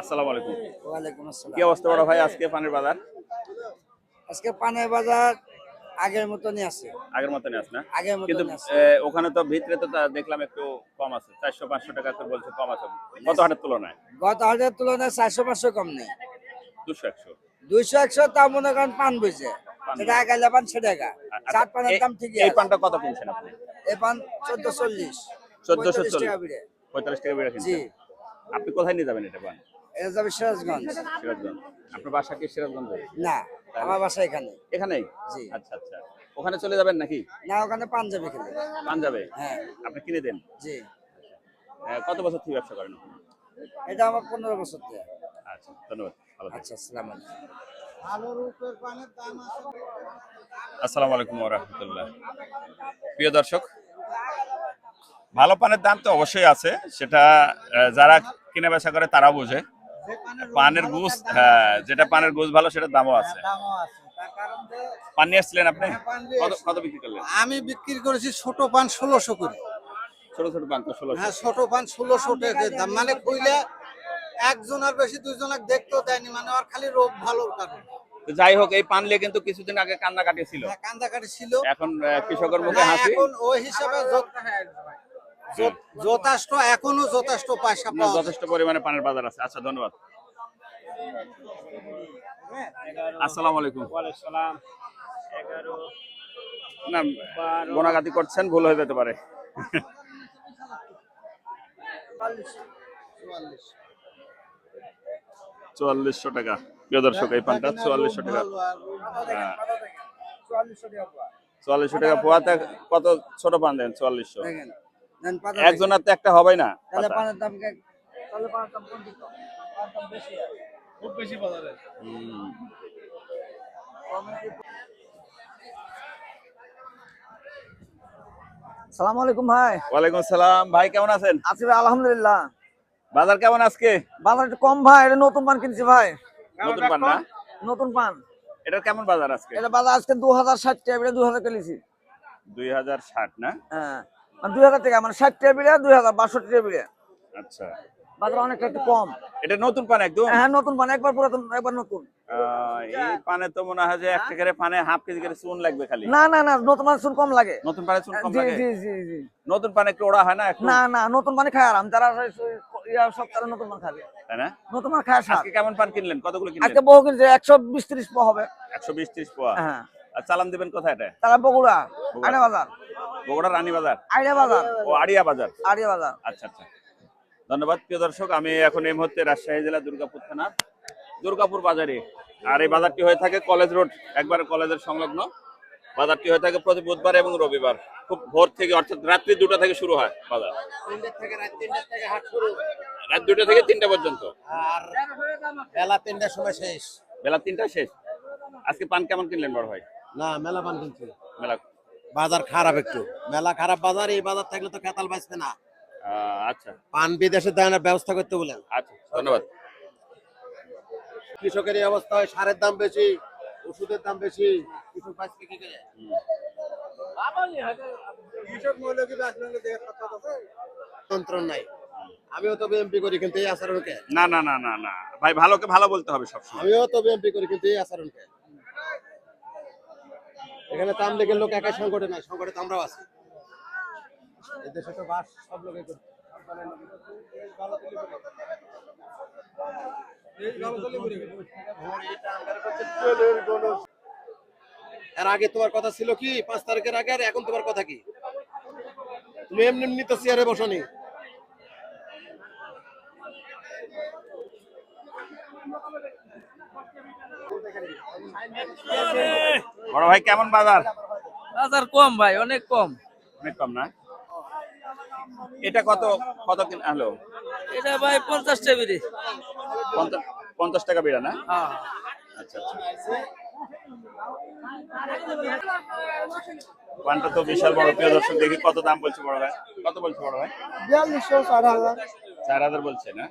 আসসালামু আলাইকুম। ওয়ালাইকুম কি আসসালাম। অবস্থা বড় ভাই আজকে পানের বাজার? আজকে পানের বাজার আগের মতনই আছে। আগের মতনই আছে না? আগের কিন্তু মতনই আছে। ওখানে তো ভিতরে তো দেখলাম একটু কম আছে। ৪০০-৫০০ টাকা করে বলছে কম আছে। গত হাটের তুলনায় গত হাটের তুলনায় 400-500 কম নেই। ২০০-১০০ 200-100 তা মনে করেন পান বইছে। পান যেটা বইছে। আগাইলে পান সেটাকা। আচ্ছা, চাট পানের দাম ঠিকই এই আছে। পানটা কত কিনছেন আপনি? এই পান 1440 45 ১৪৪০ টাকা বিড়ে। ৪৫ টাকা বেড়ে জি। কিনছেন। আপনি কোথায় নিয়ে যাবেন এটা পান? এটা যাবে সিরাজগঞ্জ। সিরাজগঞ্জ। আপনার বাসা কি সিরাজগঞ্জে? না, তাহলে? আমার বাসা এখানে। এখানেই? জি। আচ্ছা, আচ্ছা। ওখানে চলে যাবেন নাকি? না ওখানে পাঞ্জাবি খেলে। পাঞ্জাবে? হ্যাঁ। আপনি কিনে দেন? জি। কত বছর থেকে ব্যবসা করেন আপনি? এটা আমার 15 বছর থেকে। আচ্ছা, ধন্যবাদ। ভালো থাকবেন। আচ্ছা, আসসালামু আলাইকুম। আসসালামু আলাইকুম ওয়া রাহমাতুল্লাহ। প্রিয় দর্শক, ভালো পানের দাম তো অবশ্যই আছে, সেটা যারা কিনে বেচা করে তারা বোঝে। পানের গোস, হ্যাঁ, যেটা পানের গোস ভালো সেটার দামও আছে। পান নিয়ে আসছিলেন আপনি? কত কত বিক্রি করলেন? আমি বিক্রি করেছি ছোট পান 1600 করে। ছোট ছোট পান তো ১৬০০। হ্যাঁ, ছোট পান 1600 টাকা দাম। মানে কইলে একজন আর বেশি দুইজনক দেখতেও দেয়নি, মানে ওর খালি রোগ ভালো কারণ। তো যাই হোক, এই পান নিয়ে কিন্তু কিছুদিন আগে কান্নাকাটি ছিল। হ্যাঁ, কান্দাকাটি ছিল। এখন কৃষকের মুখে না, হাসি। এখন ওই হিসাবে যথেষ্ট, এখনো যথেষ্ট পয়সা আপনার পাওয়া যায়। যথেষ্ট পরিমাণে পানের বাজার আছে। আচ্ছা, ধন্যবাদ। আসসালামু আলাইকুম। না, গোনাগাতি করছেন, ভুল হয়ে যেতে পারে। ৪৪০০ টাকা। প্রিয় দর্শক, এই পানটা ৪৪০০ টাকা। হ্যাঁ, ৪৪০০ টাকা পোয়াতে কত ছোট পান দেন? ৪৪০০। দেখেন। দেন পাতা একজনের তো একটা হবেই না। তাহলে পাতা। পানের দাম তাহলে পানের দাম কোন দিক? পানের দাম বেশি আছে। খুব বেশি বাজারে। হুম। সালাম আলাইকুম ভাই। ওয়ালাইকুম আসসালাম। ভাই কেমন আছেন? আছি ভাই আলহামদুলিল্লাহ। বাজার কেমন আজকে? বাজার একটু কম ভাই, এটা নতুন পান কিনছি ভাই। নতুন পান না? নতুন পান। এটার কেমন বাজার আজকে? এটা বাজার আজকে 2060 টাকা বিড়ে 2000 কিনেছি। ২০৬০ না? হ্যাঁ, মানে 2000 টাকা, মানে 60 টাকা বিড়ে 2000 62 টাকা বিড়ে। আচ্ছা। বাজার অনেকটা একটু কম। এটা নতুন পান একদম? হ্যাঁ, নতুন পান, একবার পুরাতন একবার নতুন। এই পানে তো মনে হয় যে এক টাকারে পানে হাফ কেজি করে চুন লাগবে খালি। না না না, নতুন পান চুন কম লাগে। নতুন পানে চুন কম জি লাগে? জি জি জি। নতুন পানে একটু ওড়া হয় না একটু? না না, নতুন পানি খায় আরাম, যারা সব তারা নতুন পান খাবে। তাই না? নতুন পান খায় স্বাদ। আজকে কেমন পান কিনলেন? কতগুলো কিনলেন? আজকে বহু কিনছে, 120-30 পোয়া হবে। ১২০-৩০ পোয়া। হ্যাঁ। আর চালান দিবেন কোথায় এটা? তারা বগুড়া বগুড়া। আড়ে বাজার। বগুড়া রানী বাজার? আড়ে বাজার। ও, আড়িয়া বাজার। আড়ে বাজার। আচ্ছা, আচ্ছা। ধন্যবাদ। প্রিয় দর্শক, আমি এখন এই মুহূর্তে রাজশাহী জেলা দুর্গাপুর থানার দুর্গাপুর বাজারে। আর এই বাজারটি হয়ে থাকে কলেজ রোড, একবারে কলেজের সংলগ্ন। বাজারটি হয়ে থাকে প্রতি বুধবার এবং রবিবার, খুব ভোর থেকে, অর্থাৎ রাত্রি 2টা থেকে শুরু হয় বাজার। রাত 2টা থেকে 3টা পর্যন্ত। আর বেলা 3টার সময় শেষ। বেলা 3টা শেষ। আজকে পান কেমন কিনলেন বড় ভাই? না, মেলা পান কিনছি। মেলা। বাজার খারাপ একটু। মেলা খারাপ বাজার, এই বাজার থাকলে তো কেতাল বাঁচবে না। আচ্ছা পান বিদেশে দেওয়ার ব্যবস্থা করতে বলেন। আচ্ছা, ধন্যবাদ। কৃষকের এই অবস্থা হয়, সারের দাম বেশি, ওষুধের দাম বেশি, কৃষক বাঁচবে কি করে? কৃষক মূল্য কি নিয়ন্ত্রণ নাই। আমিও তো বিএমপি করি, কিন্তু এই আচরণকে। না না না না না ভাই, ভালোকে ভালো বলতে হবে সবসময়। আমিও তো বিএমপি করি, কিন্তু এই আচরণকে। এখানে তো আমলিগের লোক একাই সংকটে নাই, সংকটে তো আমরাও আছি। এদেশে তো বাস সব লোকে করে। এর আগে তোমার কথা ছিল কি 5 তারিখের আগে, আর এখন তোমার কথা কি? তুমি এমনি এমনি তো চেয়ারে বসনি। বড় ভাই কেমন বাজার? বাজার কম ভাই, অনেক কম। অনেক কম না? এটা কত কত কিন হলো? এটা ভাই 50 টাকা বিড়ি। 50 টাকা বিড়া না? হ্যাঁ। আচ্ছা, আচ্ছা। পানটা তো বিশাল বড়। প্রিয় দর্শক, দেখি কত দাম বলছে বড় ভাই। কত বলছে বড় ভাই? 4200 4000 4000 বলছে না?